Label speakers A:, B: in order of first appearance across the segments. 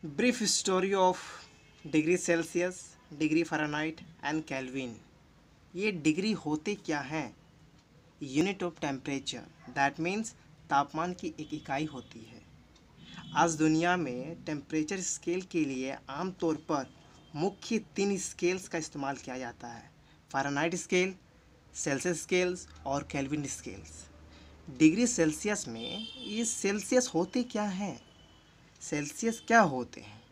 A: Brief story of degree Celsius, degree Fahrenheit and kelvin. ये degree होते क्या हैं? Unit of temperature, that means तापमान की एक इकाई होती है। आज दुनिया में टेम्परेचर स्केल के लिए आमतौर पर मुख्य 3 स्केल्स का इस्तेमाल किया जाता है: फ़ारेनहाइट स्केल, सेल्सियस स्केल्स और केल्विन स्केल्स। डिग्री सेल्सियस में ये सेल्सियस होते क्या हैं? सेल्सियस क्या होते हैं?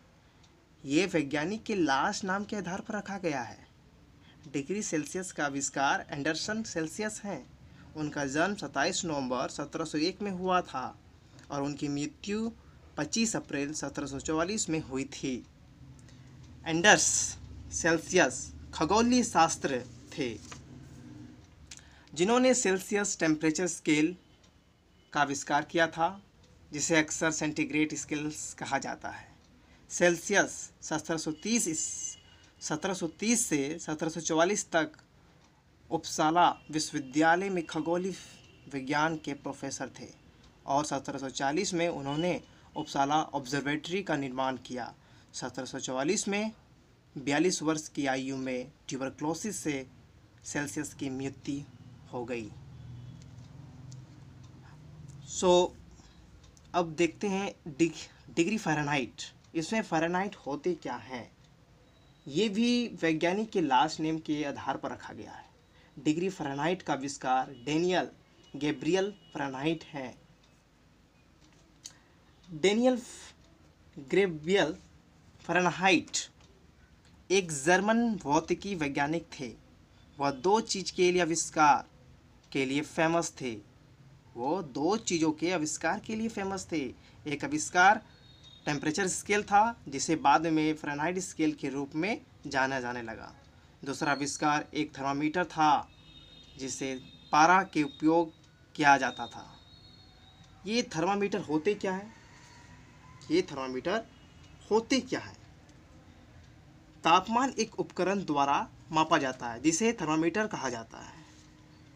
A: ये वैज्ञानिक के लास्ट नाम के आधार पर रखा गया है। डिग्री सेल्सियस का आविष्कार एंडरसन सेल्सियस हैं। उनका जन्म 27 नवंबर 1701 में हुआ था और उनकी मृत्यु 25 अप्रैल 1744 में हुई थी। एंडर्स सेल्सियस खगोलीय शास्त्र थे जिन्होंने सेल्सियस टेम्परेचर स्केल का आविष्कार किया था, जिसे अक्सर सेंटीग्रेड स्केल्स कहा जाता है। सेल्सियस 1730 से 1744 तक उपसाला विश्वविद्यालय में खगोलीय विज्ञान के प्रोफेसर थे और 1740 में उन्होंने उपसाला ऑब्जर्वेटरी का निर्माण किया। 1744 में 42 वर्ष की आयु में ट्यूबरक्लोसिस से सेल्सियस की मृत्यु हो गई। अब देखते हैं डिग्री फ़ारेनहाइट। इसमें फ़ारेनहाइट होते क्या हैं? ये भी वैज्ञानिक के लास्ट नेम के आधार पर रखा गया है। डिग्री फ़ारेनहाइट का आविष्कार डेनियल गैब्रियल फ़ारेनहाइट है। डेनियल गैब्रियल फ़ारेनहाइट एक जर्मन भौतिकी वैज्ञानिक थे। वह 2 चीज़ के लिए आविष्कार के लिए फेमस थे। वो 2 चीज़ों के आविष्कार के लिए फेमस थे। एक आविष्कार टेम्परेचर स्केल था, जिसे बाद में फ़ारेनहाइट स्केल के रूप में जाना जाने लगा। दूसरा आविष्कार एक थर्मामीटर था, जिसे पारा के उपयोग किया जाता था। ये थर्मामीटर होते क्या है? ये थर्मामीटर होते क्या है? तापमान एक उपकरण द्वारा मापा जाता है, जिसे थर्मामीटर कहा जाता है।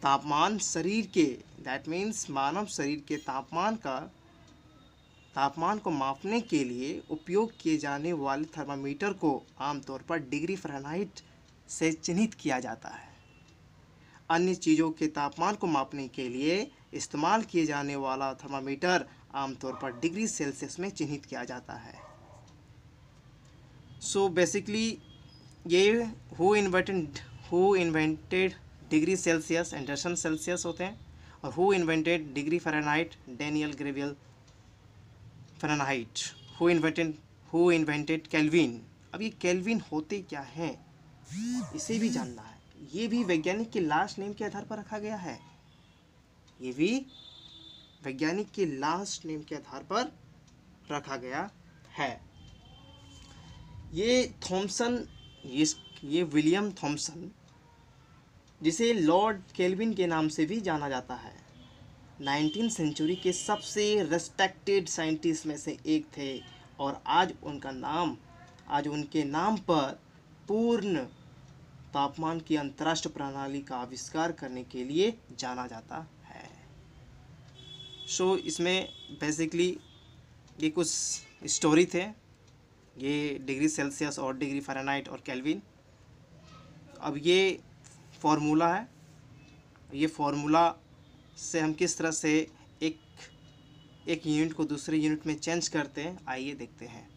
A: तापमान शरीर के, दैट मीन्स मानव शरीर के तापमान को मापने के लिए उपयोग किए जाने वाले थर्मामीटर को आमतौर पर डिग्री फ़ारेनहाइट से चिन्हित किया जाता है। अन्य चीज़ों के तापमान को मापने के लिए इस्तेमाल किए जाने वाला थर्मामीटर आमतौर पर डिग्री सेल्सियस में चिन्हित किया जाता है। सो बेसिकली ये who invented degree Celsius, Anderson Celsius होते हैं, और who invented degree Fahrenheit, Daniel Gabriel Fahrenheit. Who invented kelvin. अब ये केल्विन होते क्या हैं, इसे भी जानना है। ये भी वैज्ञानिक के लास्ट नेम के आधार पर रखा गया है। ये भी वैज्ञानिक के लास्ट नेम के आधार पर रखा गया है। ये विलियम थॉमसन, जिसे लॉर्ड केल्विन के नाम से भी जाना जाता है, 19वीं सेंचुरी के सबसे रेस्पेक्टेड साइंटिस्ट में से एक थे और आज उनके नाम पर पूर्ण तापमान की अंतर्राष्ट्रीय प्रणाली का आविष्कार करने के लिए जाना जाता है। इसमें बेसिकली ये कुछ स्टोरी थे, ये डिग्री सेल्सियस और डिग्री फ़ारेनहाइट और केल्विन। अब ये फॉर्मूला है। ये फॉर्मूला से हम किस तरह से एक यूनिट को दूसरे यूनिट में चेंज करते हैं, आइए देखते हैं।